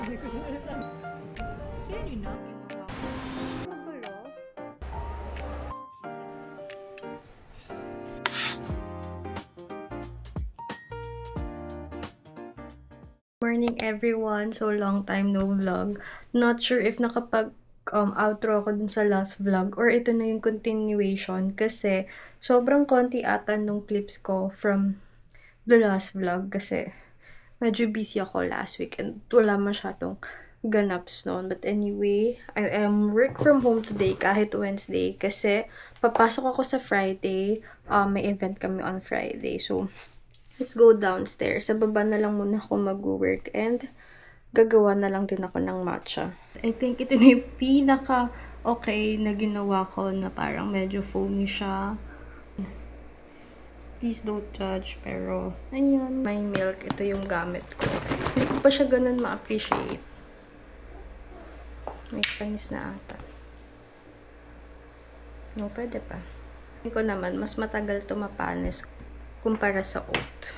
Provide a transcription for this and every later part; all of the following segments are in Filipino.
Kaya na, ginawa ko. Magulo. Morning everyone. So long time no vlog. Not sure if nakapag outro ako dun sa last vlog or ito na yung continuation kasi sobrang konti ata nung clips ko from the last vlog kasi medyo busy ako last week and wala masyadong ganaps noon. But anyway, I am work from home today kahit Wednesday kasi papasok ako sa Friday. May event kami on Friday. So, let's go downstairs. Sa baba na lang muna ako mag-work and gagawa na lang din ako ng matcha. I think ito na yung pinaka okay na ginawa ko na parang medyo foamy siya. Please don't judge, pero ayun. My milk, ito yung gamit ko. Hindi ko pa siya ganun ma-appreciate. May panis na ata. No, pwede pa. Hindi ko naman, mas matagal to mapanis kumpara sa oat.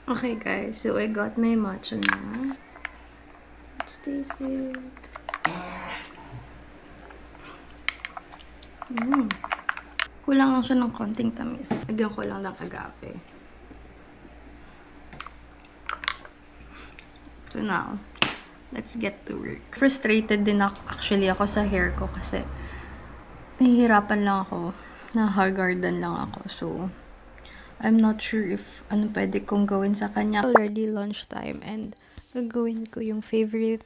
Okay guys, so I got my matcha na. Let's taste it. Kulang lang siya ng konting tamis. Lagyan ko lang ng agape. So now, let's get to work. Frustrated din actually ako sa hair ko kasi nahihirapan lang ako. Na-haggard lang ako. So, I'm not sure if ano pwede kong gawin sa kanya. Already lunchtime and gagawin ko yung favorite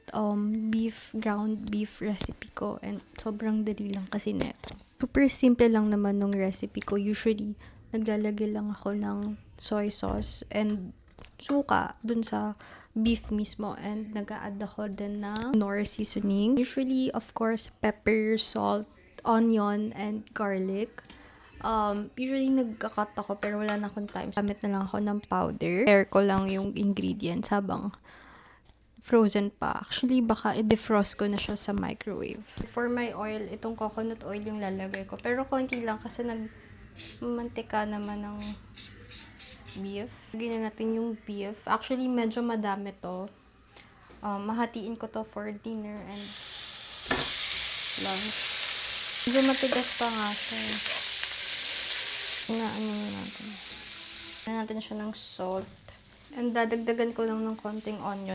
ground beef recipe ko and sobrang dali lang kasi neto. Super simple lang naman nung recipe ko. Usually, naglalagay lang ako ng soy sauce and suka dun sa beef mismo and nag-a-add ako din ng Knorr seasoning. Usually, of course, pepper, salt, onion, and garlic. Usually nagka-cut ako pero wala na akong time. Gamit na lang ako ng powder. Share ko lang yung ingredients habang frozen pa. Actually, baka i-defrost ko na siya sa microwave. For my oil, itong coconut oil yung lalagay ko. Pero konti lang kasi nagmantika naman ng beef. Lagyan na natin yung beef. Actually, medyo madami to. Mahatiin ko to for dinner and lunch. Medyo matigas pa nga siya. Ano natin siya ng salt. And dadagdagan ko lang ng konting onion.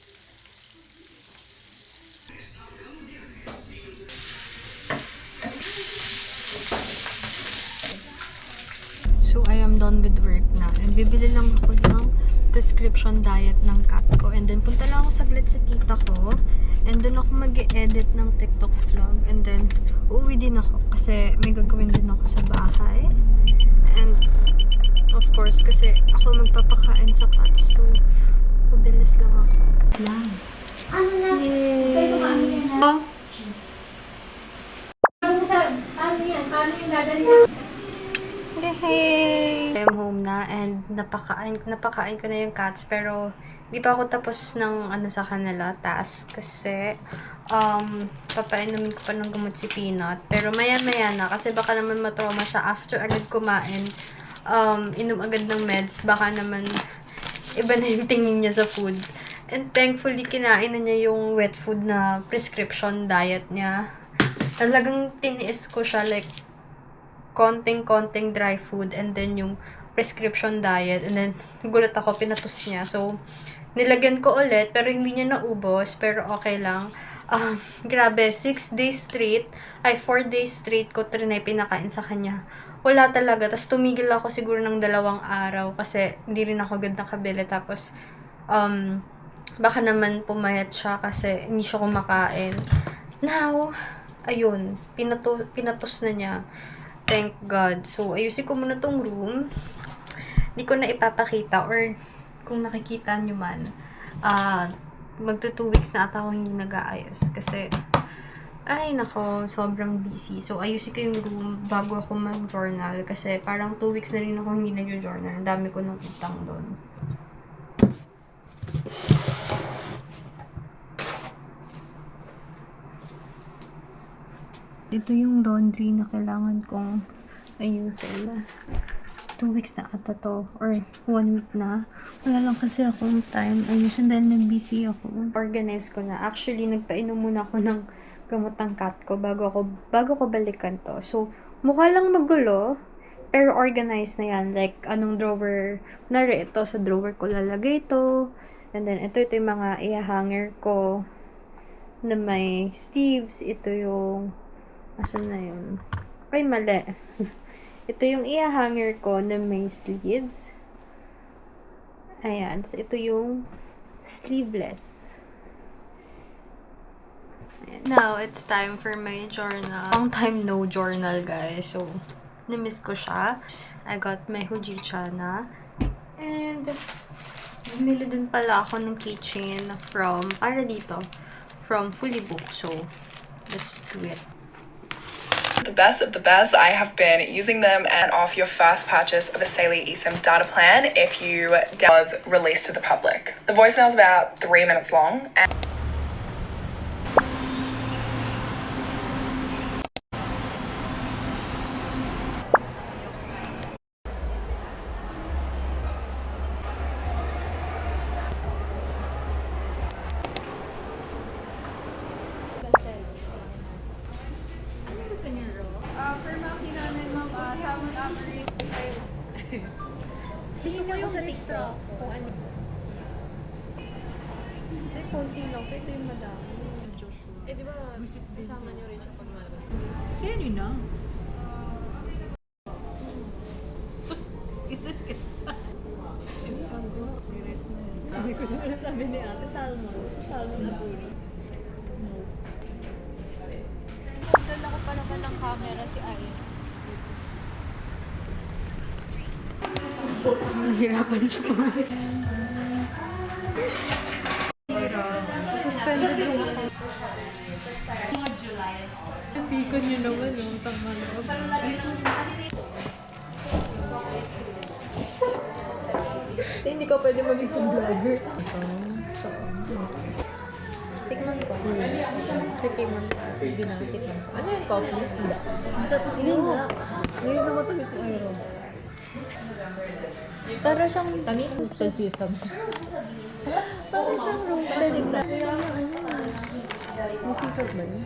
So, I am done with work na. And bibili lang ako ng prescription diet ng cat ko. And then, punta lang ako saglit sa tita ko. And doon ako mag-e-edit ng TikTok vlog. And then, uuwi din ako kasi may gagawin din ako sa bahay. And, of course, kasi ako magpapakain sa cats. So, mabilis lang ako. Lang. Ano na? Kayo kumami yan na? Oh, Paano yan? Paano yung dadali sa... hey! I'm home na and napakain ko na yung cats pero di pa ako tapos ng sa kanila task kasi papainumin ko pa ng gamot si Peanut pero maya na kasi baka naman matrauma siya after agad kumain inom agad ng meds baka naman iba na yung tingin niya sa food and thankfully kinain na niya yung wet food na prescription diet niya. Talagang tiniis ko siya like konting dry food and then yung prescription diet and then gulat ako, pinatos niya. So, nilagyan ko ulit pero hindi niya naubos pero okay lang. Grabe, 4 days straight ko trinay pinakain sa kanya. Wala talaga. Tapos tumigil ako siguro ng 2 araw kasi hindi rin ako agad nakabili. Tapos, baka naman pumayat siya kasi hindi siya kumakain. Now, ayun, pinatos na niya. Thank God. So, ayusin ko muna tong room. Hindi ko na ipapakita or kung nakikita nyo man, magto 2 weeks na ata ako hindi nag-aayos. Kasi, ay nako, sobrang busy. So, ayusin ko yung room bago ako mag-journal. Kasi parang 2 weeks na rin ako hindi nag-journal. Ang dami ko ng utang doon. ito yung laundry na kailangan kong ayusin. 2 weeks na ata to. Or 1 week na. Wala lang kasi akong time ayusin dahil nag-busy ako. Organize ko na. Actually, nagpainom muna ako ng gamot ng cat ko bago ko balikan to. So, mukha lang magulo. Pero organized na yan. Like, anong drawer. Nari, ito sa drawer ko lalagay to. And then, ito yung mga i-hanger ko na may sleeves. Ito yung asan na yun? Ay, mali. Ito yung i-hanger ko na may sleeves. Ayan. So, ito yung sleeveless. Ayan. Now, it's time for my journal. Long time no journal, guys. So, na-miss ko siya. I got my Hojicha na. And, bumili din pala ako ng keychain from Fully Book. So, let's do it. The best of the best. I have been using them and off your first purchase of a Saley eSIM data plan if you was released to the public. The voicemail is about 3 minutes long. And Ano gusto niya, Ro? For Maki namin, ma'am, salmon amory. Tingin mo yung sa TikTok kung ano. Ito yung konti lang, pero ito yung madami. Eh, di ba, kasama niyo rin siya pag malabas? Kaya rin na. Hindi ko naman alam sabi ni ate, salmon. So, salmon amory. Dala ko pa naman ng camera si Ayan. Nahirapan siya po. Suspended yung ako. Sikon niyo naman, no? Tama na. Hindi ka pwede maging food vlogger. Tikman ko. Tikman ko. Hindi na tikman ko. Ano yung coffee? Hindi. Hindi nga. Ngayon na matamis ng ayro. Para siyang Tamis? Celsius naman. Parang siyang roasted na. Nasisort ba yun?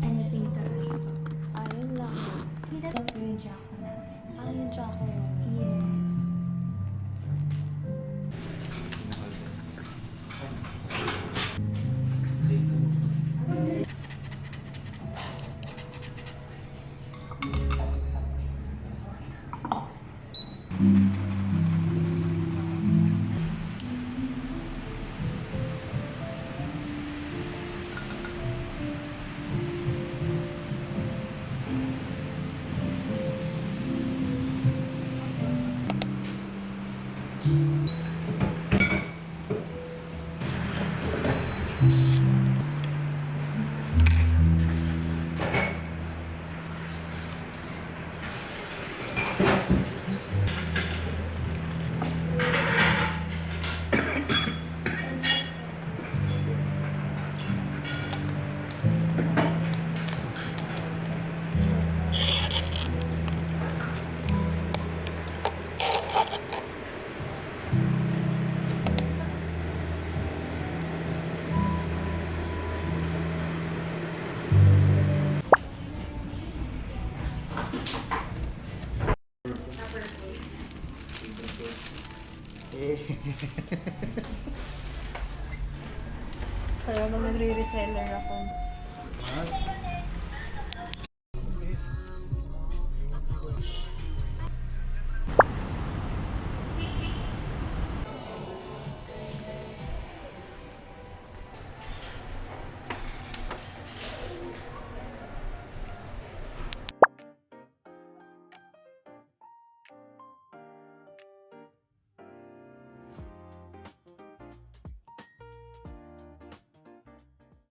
Anything talaga. Ayun lang. Yung Jaco na. Yung Jaco yun. Yes. Kaya nag-re-reseller ako.